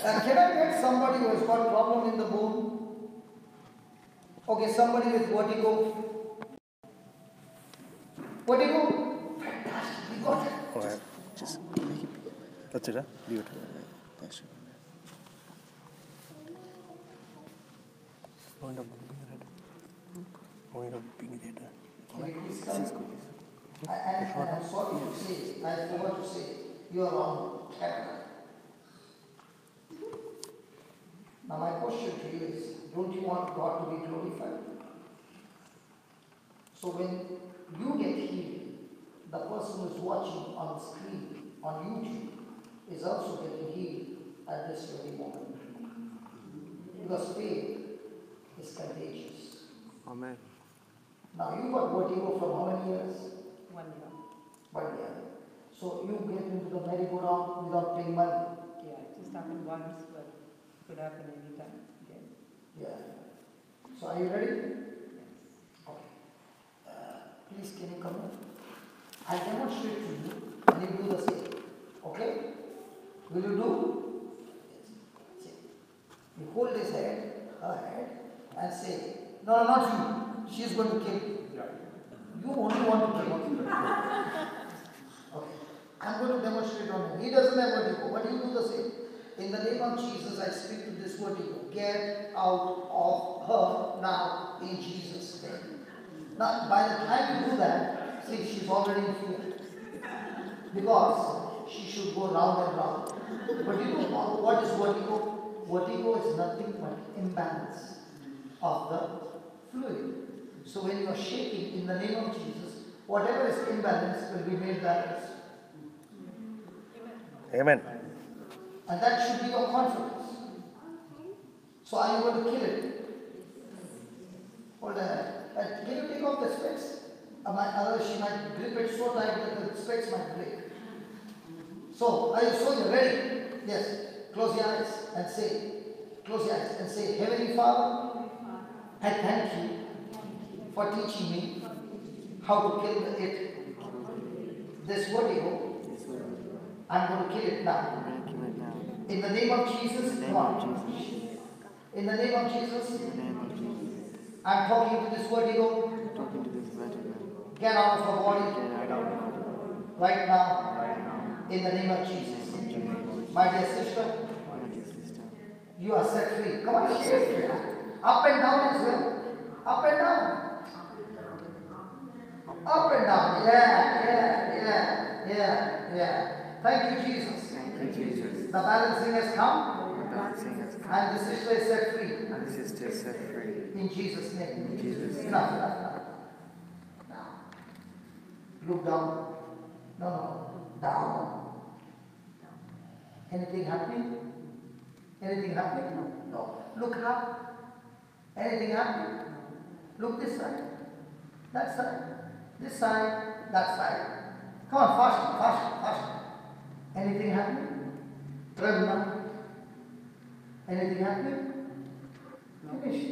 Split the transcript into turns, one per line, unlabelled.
Can I get somebody who has got problem in the bone? Okay, somebody with vertigo. Vertigo? Fantastic, we got it.
Alright, just make it. That's it, huh? Leave it. That's it. Point up being red. Point up being red.
Can you please come? I'm sorry to say, I forgot to say, you are on camera. Now my question to you is, don't you want God to be glorified? So when you get healed, the person who is watching on the screen, on YouTube, is also getting healed at this very moment. Because faith is contagious.
Amen.
Now you got vertigo for how many years?
1 year.
1 year. So you get into the merry-go-round without paying money.
Yeah, it just happened once, but it could happen anytime again.
Yeah. So are you ready?
Yes.
Okay. Please can you come in? I'll demonstrate to you and you do the same. Okay? Will you do? Yes. See. You hold his head, her head, and say, no, not you. She's going to kill you. You only want to kill him. Okay. I'm going to demonstrate on him. He doesn't have vertigo, but you do the same. In the name of Jesus, I speak to this vertigo. Get out of her now in Jesus' name. Now, by the time you do that, see, she's already in fear. Because she should go round and round. But you know what is vertigo? Vertigo is nothing but imbalance of the fluid. So when you are shaking in the name of Jesus, whatever is imbalanced will be made balanced.
Amen.
And that should be your confidence. So are you going to kill it? Hold on. Can you take off the specs? Otherwise she might grip it so tight that the specs might break. So, are you ready? Yes. Close your eyes and say, Heavenly Father, I thank you for teaching me how to kill it. This vertigo, I'm going to kill it now. In the name of Jesus, come on. In the name of Jesus, I'm talking to this vertigo. Get out of her body. Right now. In the name of Jesus. My dear sister, you are set free. Come on, shake. Up and down as well. Up and down. Up and down. Yeah. Thank you, Jesus. The balancing has come. And the sister is set free. In Jesus' name. Enough. Now. Look down. No. Down. Anything happening? No. Look up. Anything happening? Look this side. That side. This side. That side. Come on, faster. Anything happening? Anything happening? Finish.